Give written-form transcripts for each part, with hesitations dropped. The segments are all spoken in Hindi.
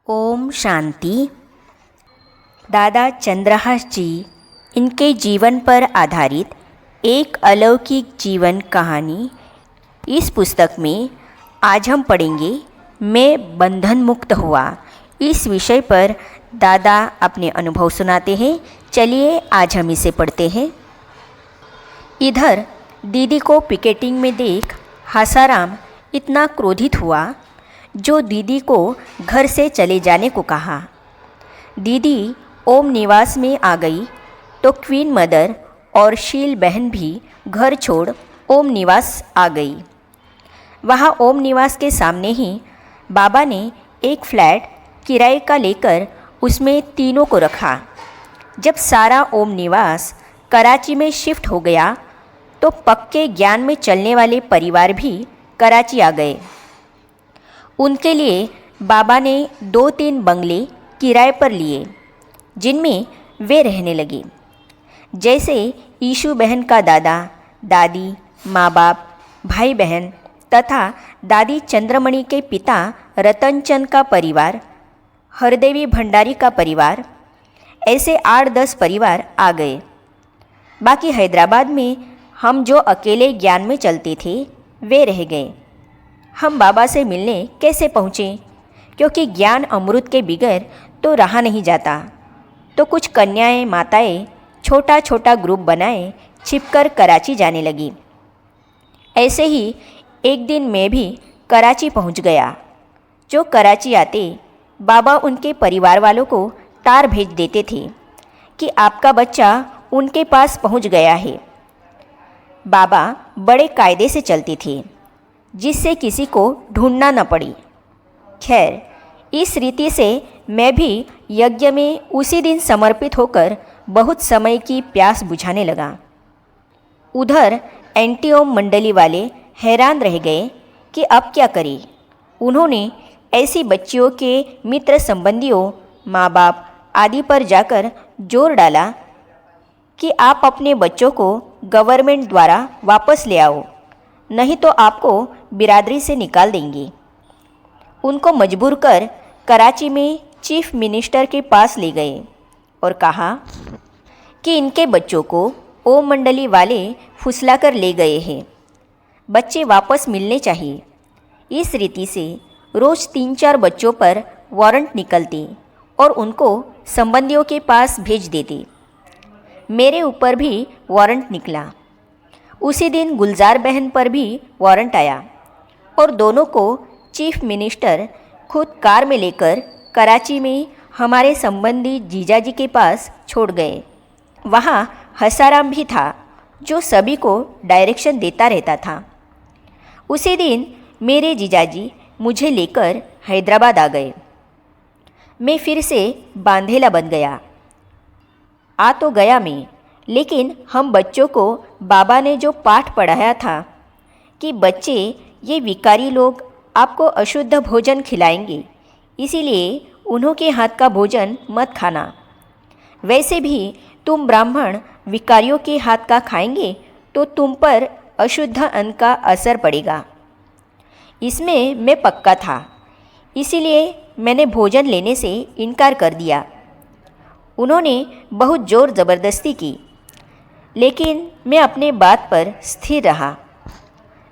ओम शांति। दादा चंद्रहास जी इनके जीवन पर आधारित एक अलौकिक जीवन कहानी इस पुस्तक में आज हम पढ़ेंगे। मैं बंधन मुक्त हुआ। इस विषय पर दादा अपने अनुभव सुनाते हैं। चलिए आज हम इसे पढ़ते हैं। इधर दीदी को पिकेटिंग में देख हासाराम इतना क्रोधित हुआ जो दीदी को घर से चले जाने को कहा। दीदी ओम निवास में आ गई तो क्वीन मदर और शील बहन भी घर छोड़ ओम निवास आ गई। वहाँ ओम निवास के सामने ही बाबा ने एक फ्लैट किराए का लेकर उसमें तीनों को रखा। जब सारा ओम निवास कराची में शिफ्ट हो गया तो पक्के ज्ञान में चलने वाले परिवार भी कराची आ गए। उनके लिए बाबा ने 2-3 बंगले किराए पर लिए जिनमें वे रहने लगे। जैसे ईशु बहन का दादा दादी, माँ बाप, भाई बहन तथा दादी चंद्रमणि के पिता रतनचंद का परिवार, हरदेवी भंडारी का परिवार, ऐसे 8-10 परिवार आ गए। बाकी हैदराबाद में हम जो अकेले ज्ञान में चलते थे वे रह गए। हम बाबा से मिलने कैसे पहुँचे, क्योंकि ज्ञान अमृत के बिगैर तो रहा नहीं जाता। तो कुछ कन्याएं माताएं छोटा छोटा ग्रुप बनाए छिपकर कराची जाने लगी। ऐसे ही एक दिन मैं भी कराची पहुंच गया। जो कराची आते बाबा उनके परिवार वालों को तार भेज देते थे कि आपका बच्चा उनके पास पहुंच गया है। बाबा बड़े कायदे से चलते थे जिससे किसी को ढूंढना न पड़ी। खैर, इस रीति से मैं भी यज्ञ में उसी दिन समर्पित होकर बहुत समय की प्यास बुझाने लगा। उधर एंटी ओम मंडली वाले हैरान रह गए कि अब क्या करें। उन्होंने ऐसी बच्चियों के मित्र संबंधियों, माँ बाप आदि पर जाकर जोर डाला कि आप अपने बच्चों को गवर्नमेंट द्वारा वापस ले आओ, नहीं तो आपको बिरादरी से निकाल देंगे। उनको मजबूर कर कराची में चीफ मिनिस्टर के पास ले गए और कहा कि इनके बच्चों को ओम मंडली वाले फुसला कर ले गए हैं, बच्चे वापस मिलने चाहिए। इस रीति से रोज़ 3-4 बच्चों पर वारंट निकलते और उनको संबंधियों के पास भेज देते। मेरे ऊपर भी वारंट निकला। उसी दिन गुलजार बहन पर भी वारंट आया और दोनों को चीफ मिनिस्टर खुद कार में लेकर कराची में हमारे संबंधी जीजाजी के पास छोड़ गए। वहाँ हसाराम भी था जो सभी को डायरेक्शन देता रहता था। उसी दिन मेरे जीजाजी मुझे लेकर हैदराबाद आ गए। मैं फिर से बांधेला बन गया। आ तो गया मैं, लेकिन हम बच्चों को बाबा ने जो पाठ पढ़ाया था कि बच्चे, ये विकारी लोग आपको अशुद्ध भोजन खिलाएंगे, इसीलिए उन्हों के हाथ का भोजन मत खाना। वैसे भी तुम ब्राह्मण विकारियों के हाथ का खाएंगे तो तुम पर अशुद्ध अन्न का असर पड़ेगा। इसमें मैं पक्का था, इसीलिए मैंने भोजन लेने से इनकार कर दिया। उन्होंने बहुत ज़ोर ज़बरदस्ती की, लेकिन मैं अपने बात पर स्थिर रहा।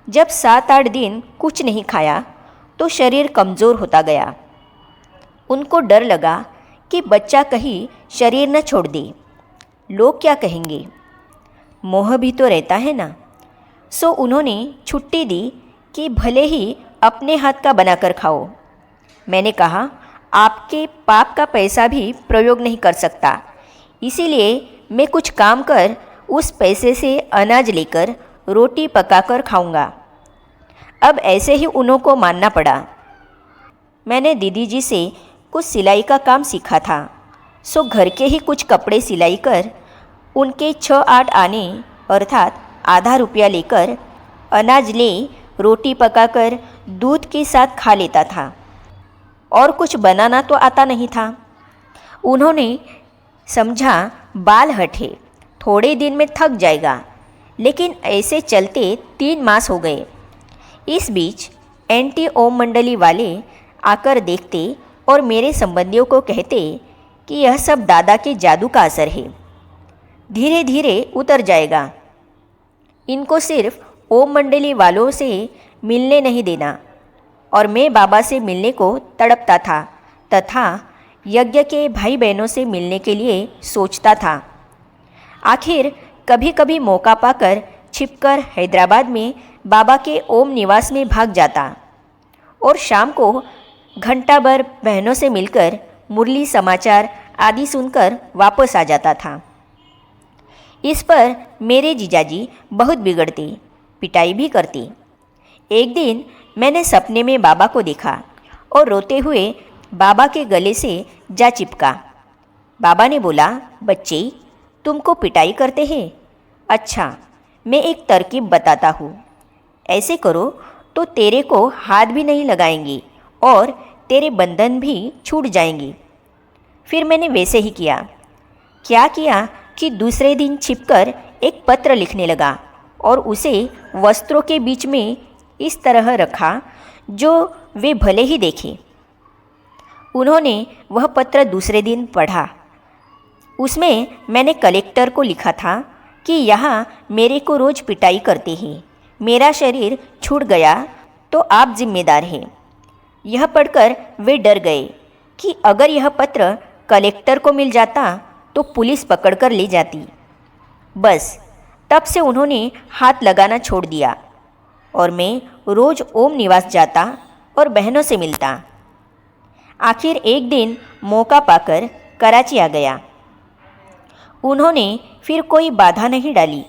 जब 7-8 दिन कुछ नहीं खाया तो शरीर कमज़ोर होता गया। उनको डर लगा कि बच्चा कहीं शरीर न छोड़ दे, लोग क्या कहेंगे, मोह भी तो रहता है ना। सो उन्होंने छुट्टी दी कि भले ही अपने हाथ का बनाकर खाओ। मैंने कहा, आपके पाप का पैसा भी प्रयोग नहीं कर सकता, इसीलिए मैं कुछ काम कर उस पैसे से अनाज लेकर रोटी पकाकर खाऊंगा। अब ऐसे ही उन्हों को मानना पड़ा। मैंने दीदी जी से कुछ सिलाई का काम सीखा था, सो घर के ही कुछ कपड़े सिलाई कर उनके 6-8 आने अर्थात आधा रुपया लेकर अनाज ले रोटी पकाकर दूध के साथ खा लेता था। और कुछ बनाना तो आता नहीं था। उन्होंने समझा बाल हटे, थोड़े दिन में थक जाएगा, लेकिन ऐसे चलते 3 मास हो गए। इस बीच एंटी ओम मंडली वाले आकर देखते और मेरे संबंधियों को कहते कि यह सब दादा के जादू का असर है, धीरे धीरे उतर जाएगा। इनको सिर्फ ओम मंडली वालों से मिलने नहीं देना। और मैं बाबा से मिलने को तड़पता था तथा यज्ञ के भाई बहनों से मिलने के लिए सोचता था। आखिर कभी कभी मौका पाकर छिपकर हैदराबाद में बाबा के ओम निवास में भाग जाता और शाम को घंटा भर बहनों से मिलकर मुरली समाचार आदि सुनकर वापस आ जाता था। इस पर मेरे जीजाजी बहुत बिगड़ते, पिटाई भी करते। एक दिन मैंने सपने में बाबा को देखा और रोते हुए बाबा के गले से जा चिपका। बाबा ने बोला, बच्चे तुमको पिटाई करते हैं? अच्छा, मैं एक तरकीब बताता हूँ। ऐसे करो तो तेरे को हाथ भी नहीं लगाएंगे और तेरे बंधन भी छूट जाएंगे। फिर मैंने वैसे ही किया। क्या किया कि दूसरे दिन छिपकर एक पत्र लिखने लगा और उसे वस्त्रों के बीच में इस तरह रखा जो वे भले ही देखें। उन्होंने वह पत्र दूसरे दिन पढ़ा। उसमें मैंने कलेक्टर को लिखा था कि यहाँ मेरे को रोज़ पिटाई करते हैं, मेरा शरीर छूट गया तो आप जिम्मेदार हैं। यह पढ़कर वे डर गए कि अगर यह पत्र कलेक्टर को मिल जाता तो पुलिस पकड़कर ले जाती। बस तब से उन्होंने हाथ लगाना छोड़ दिया और मैं रोज़ ओम निवास जाता और बहनों से मिलता। आखिर एक दिन मौका पाकर कराची आ गया। उन्होंने फिर कोई बाधा नहीं डाली,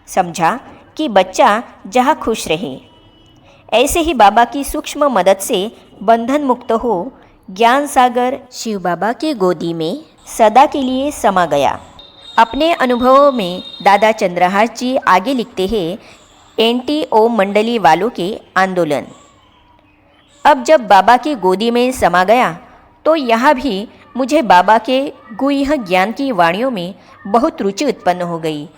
समझा कि बच्चा जहाँ खुश रहे। ऐसे ही बाबा की सूक्ष्म मदद से बंधन मुक्त हो ज्ञान सागर शिव बाबा की गोदी में सदा के लिए समा गया। अपने अनुभवों में दादा चंद्रहास जी आगे लिखते हैं, एंटी ओम मंडली वालों के आंदोलन। अब जब बाबा की गोदी में समा गया तो यहाँ भी मुझे बाबा के गुह्य ज्ञान की वाणियों में बहुत रुचि उत्पन्न हो गई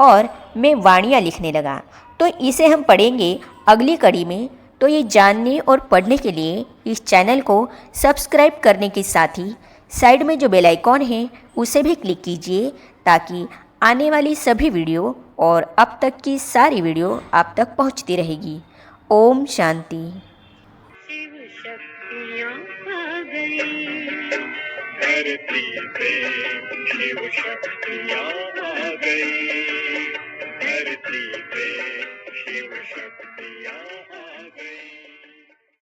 और मैं वाणियाँ लिखने लगा। तो इसे हम पढ़ेंगे अगली कड़ी में। तो ये जानने और पढ़ने के लिए इस चैनल को सब्सक्राइब करने के साथ ही साइड में जो बेल आइकॉन है उसे भी क्लिक कीजिए ताकि आने वाली सभी वीडियो और अब तक की सारी वीडियो आप तक पहुंचती रहेगी। ओम शांति। शिव शक्तियाँ आ गई धरती पे, शिव शक्तियाँ आ गई धरती पे, शिव शक्ति